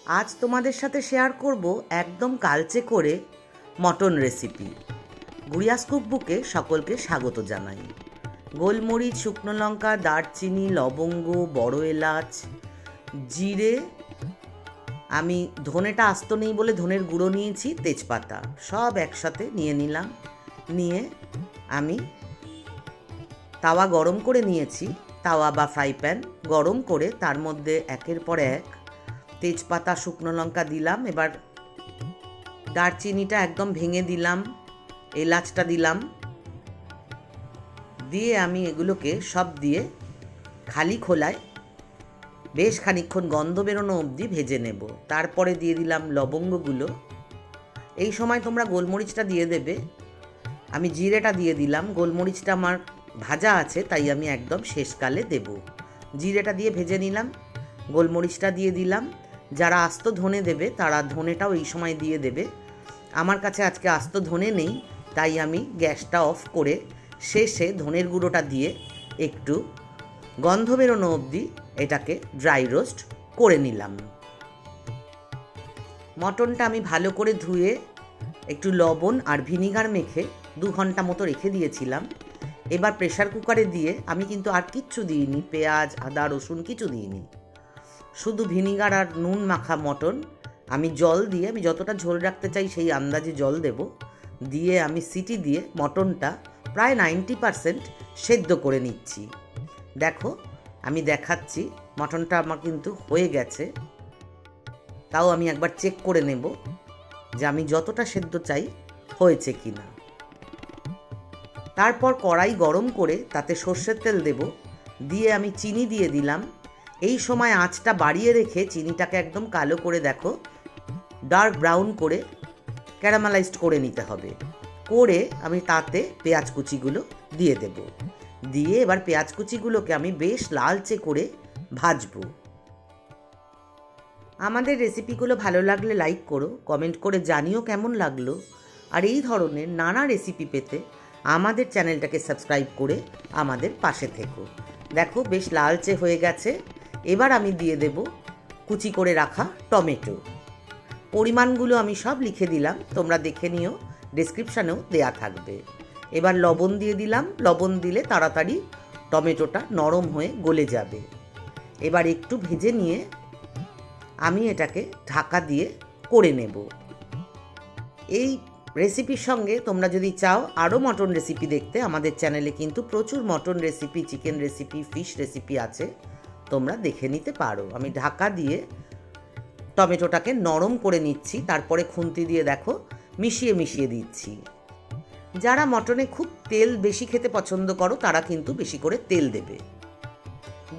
আজ তোমাদের সাথে শেয়ার করব একদম কালচে করে মটন রেসিপি। গুড়িয়াস কুকবুকে সকলকে স্বাগত জানাই। গোলমরিচ, শুকনো লঙ্কা, দারচিনি, লবঙ্গ, বড় এলাচ, জিরে, আমি ধনেটা আস্ত নেই বলে ধনের গুঁড়ো নিয়েছি, তেজপাতা সব একসাথে নিয়ে নিলাম। নিয়ে আমি তাওয়া গরম করে নিয়েছি, তাওয়া বা ফ্রাই প্যান গরম করে তার মধ্যে একের পর এক তেজপাতা, শুকনো লঙ্কা দিলাম। এবার দারচিনিটা একদম ভেঙে দিলাম, এলাচটা দিলাম, দিয়ে আমি এগুলোকে সব দিয়ে খালি খোলায় বেশ খানিকক্ষণ গন্ধ বেরোনো অবধি ভেজে নেব। তারপরে দিয়ে দিলাম লবঙ্গগুলো। এই সময় তোমরা গোলমরিচটা দিয়ে দেবে। আমি জিরেটা দিয়ে দিলাম। গোলমরিচটা আমার ভাজা আছে তাই আমি একদম শেষকালে দেব। জিরেটা দিয়ে ভেজে নিলাম, গোলমরিচটা দিয়ে দিলাম। যারা আস্ত ধনে দেবে তারা ধনেটাও এই সময় দিয়ে দেবে। আমার কাছে আজকে আস্ত ধনে নেই তাই আমি গ্যাসটা অফ করে শেষে ধনের গুঁড়োটা দিয়ে একটু গন্ধ বেরোনো অবধি এটাকে ড্রাই রোস্ট করে নিলাম। মটনটা আমি ভালো করে ধুয়ে একটু লবণ আর ভিনিগার মেখে 2 ঘন্টা মতো রেখে দিয়েছিলাম। এবার প্রেশার কুকারে দিয়ে আমি কিন্তু আর কিচ্ছু দিইনি, পেঁয়াজ, আদা, রসুন কিছু দিইনি, শুধু ভিনিগার আর নুন মাখা মটন। আমি জল দিয়ে, আমি যতটা ঝোল রাখতে চাই সেই আন্দাজে জল দেব, দিয়ে আমি সিটি দিয়ে মটনটা প্রায় 90% সেদ্ধ করে নিচ্ছি। দেখো আমি দেখাচ্ছি, মটনটা আমার কিন্তু হয়ে গেছে। তাও আমি একবার চেক করে নেব যে আমি যতটা সেদ্ধ চাই হয়েছে কি না। তারপর কড়াই গরম করে তাতে সর্ষের তেল দেব, দিয়ে আমি চিনি দিয়ে দিলাম। এই সময় আঁচটা বাড়িয়ে রেখে চিনিটাকে একদম কালো করে, দেখো ডার্ক ব্রাউন করে ক্যারামেলাইজড করে নিতে হবে। করে আমি তাতে পেঁয়াজ কুচিগুলো দিয়ে দেব। দিয়ে এবার পেঁয়াজ কুচিগুলোকে আমি বেশ লালচে করে ভাজবো। আমাদের রেসিপিগুলো ভালো লাগলে লাইক করো, কমেন্ট করে জানিও কেমন লাগলো। আর এই ধরনের নানা রেসিপি পেতে আমাদের চ্যানেলটাকে সাবস্ক্রাইব করে আমাদের পাশে থেকো। দেখো বেশ লালচে হয়ে গেছে। এবার আমি দিয়ে দেব কুচি করে রাখা টমেটো। পরিমাণগুলো আমি সব লিখে দিলাম, তোমরা দেখে নিও, ডেসক্রিপশানেও দেয়া থাকবে। এবার লবণ দিয়ে দিলাম। লবণ দিলে তাড়াতাড়ি টমেটোটা নরম হয়ে গলে যাবে। এবার একটু ভেজে নিয়ে আমি এটাকে ঢাকা দিয়ে করে নেব। এই রেসিপির সঙ্গে তোমরা যদি চাও আরও মটন রেসিপি দেখতে, আমাদের চ্যানেলে কিন্তু প্রচুর mutton recipe, chicken recipe, fish recipe আছে, তোমরা দেখে নিতে পারো। আমি ঢাকা দিয়ে টমেটোটাকে নরম করে নিচ্ছি, তারপরে খুন্তি দিয়ে দেখো মিশিয়ে মিশিয়ে দিচ্ছি। যারা মটনে খুব তেল বেশি খেতে পছন্দ করো তারা কিন্তু বেশি করে তেল দেবে।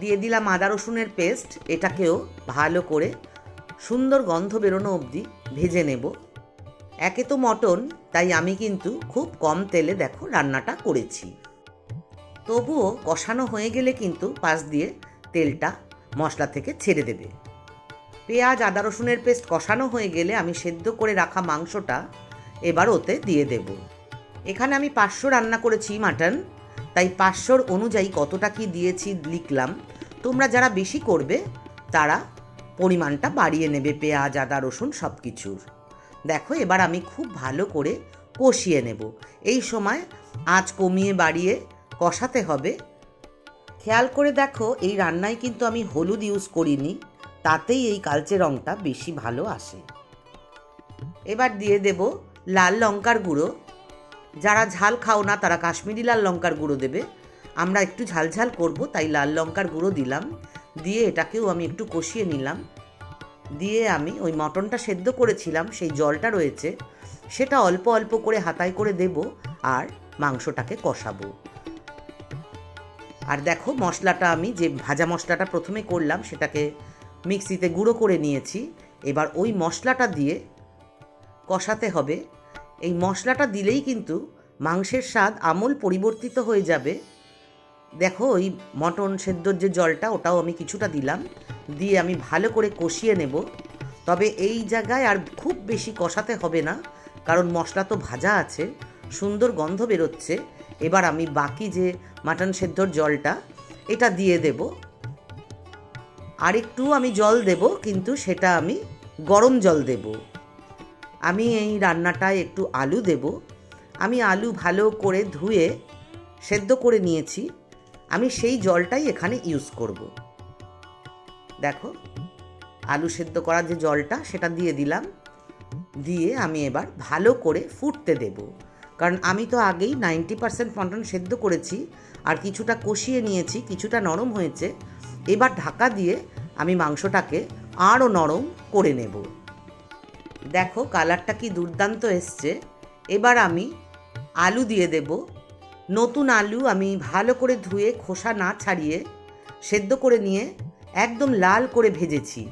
দিয়ে দিলাম আদা রসুনের পেস্ট। এটাকেও ভালো করে সুন্দর গন্ধ বেরোনো অবধি ভেজে নেব। একে তো মটন, তাই আমি কিন্তু খুব কম তেলে দেখো রান্নাটা করেছি। তবুও কষানো হয়ে গেলে কিন্তু পাশ দিয়ে তেলটা মশলা থেকে ছেড়ে দেবে। পেঁয়াজ, আদা রসুনের পেস্ট কষানো হয়ে গেলে আমি সেদ্ধ করে রাখা মাংসটা এবার ওতে দিয়ে দেব। এখানে আমি 500 রান্না করেছি মাটন, তাই 500 অনুযায়ী কতটা কি দিয়েছি লিখলাম। তোমরা যারা বেশি করবে তারা পরিমাণটা বাড়িয়ে নেবে, পেঁয়াজ, আদা, রসুন সব কিছুর। দেখো এবার আমি খুব ভালো করে কষিয়ে নেব। এই সময় আঁচ কমিয়ে বাড়িয়ে কষাতে হবে। খেয়াল করে দেখো এই রান্নায় কিন্তু আমি হলুদ ইউজ করিনি, তাতেই এই কালচে রঙটা বেশি ভালো আসে। এবার দিয়ে দেব লাল লঙ্কার গুঁড়ো। যারা ঝাল খাও না তারা কাশ্মীরি লাল লঙ্কার গুঁড়ো দেবে। আমরা একটু ঝালঝাল করব তাই লাল লঙ্কার গুঁড়ো দিলাম। দিয়ে এটাকেও আমি একটু কষিয়ে নিলাম। দিয়ে আমি ওই মটনটা সেদ্ধ করেছিলাম সেই জলটা রয়েছে সেটা অল্প অল্প করে হাতায় করে দেব আর মাংসটাকে কষাবো। আর দেখো মশলাটা আমি যে ভাজা মশলাটা প্রথমে করলাম সেটাকে মিক্সিতে গুঁড়ো করে নিয়েছি। এবার ওই মশলাটা দিয়ে কষাতে হবে। এই মশলাটা দিলেই কিন্তু মাংসের স্বাদ আমূল পরিবর্তিত হয়ে যাবে। দেখো ওই মটন সেদ্ধর যে জলটা ওটাও আমি কিছুটা দিলাম, দিয়ে আমি ভালো করে কষিয়ে নেব। তবে এই জায়গায় আর খুব বেশি কষাতে হবে না, কারণ মশলা তো ভাজা আছে, সুন্দর গন্ধ বেরোচ্ছে। এবার আমি বাকি যে মাটন সেদ্ধর জলটা এটা দিয়ে দেব। আর একটু আমি জল দেব, কিন্তু সেটা আমি গরম জল দেব। আমি এই রান্নাটায় একটু আলু দেব। আমি আলু ভালো করে ধুয়ে সেদ্ধ করে নিয়েছি, আমি সেই জলটাই এখানে ইউজ করব। দেখো, আলু সেদ্ধ করার যে জলটা সেটা দিয়ে দিলাম, দিয়ে আমি এবার ভালো করে ফুটতে দেব। কারণ আমি তো আগেই 90% মটন সেদ্ধ করেছি, আর কিছুটা কষিয়ে নিয়েছি, কিছুটা নরম হয়েছে। এবার ঢাকা দিয়ে আমি মাংসটাকে আরও নরম করে নেব। দেখো কালারটা কি দুর্দান্ত এসছে। এবার আমি আলু দিয়ে দেব। নতুন আলু আমি ভালো করে ধুয়ে খোসা না ছাড়িয়ে সেদ্ধ করে নিয়ে একদম লাল করে ভেজেছি।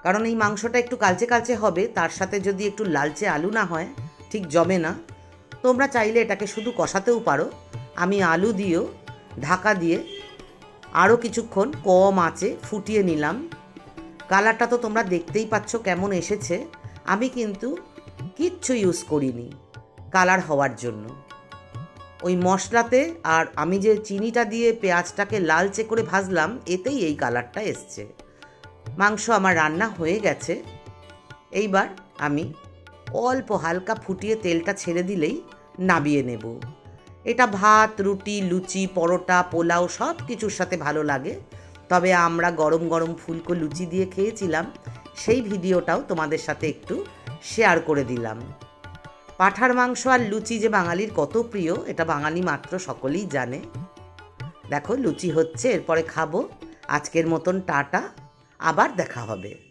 কারণ এই মাংসটা একটু কালচে কালচে হবে, তার সাথে যদি একটু লালচে আলু না হয় ঠিক জমে না। তোমরা চাইলে এটাকে শুধু কষাতেও পারো। আমি আলু দিয়েও ঢাকা দিয়ে আরও কিছুক্ষণ কম আঁচে ফুটিয়ে নিলাম। কালারটা তো তোমরা দেখতেই পাচ্ছ কেমন এসেছে। আমি কিন্তু কিচ্ছু ইউজ করিনি কালার হওয়ার জন্য। ওই মশলাতে আর আমি যে চিনিটা দিয়ে পেঁয়াজটাকে লালচে করে ভাজলাম, এতেই এই কালারটা এসছে। মাংস আমার রান্না হয়ে গেছে। এইবার আমি অল্প হালকা ফুটিয়ে তেলটা ছেড়ে দিলেই নামিয়ে নেব। এটা ভাত, রুটি, লুচি, পরোটা, পোলাও সব কিছুর সাথে ভালো লাগে। তবে আমরা গরম গরম ফুলকো লুচি দিয়ে খেয়েছিলাম, সেই ভিডিওটাও তোমাদের সাথে একটু শেয়ার করে দিলাম। পাঁঠার মাংস আর লুচি যে বাঙালির কত প্রিয়, এটা বাঙালি মাত্র সকলেই জানে। দেখো লুচি হচ্ছে, এরপরে খাবো। আজকের মতন টাটা, আবার দেখা হবে।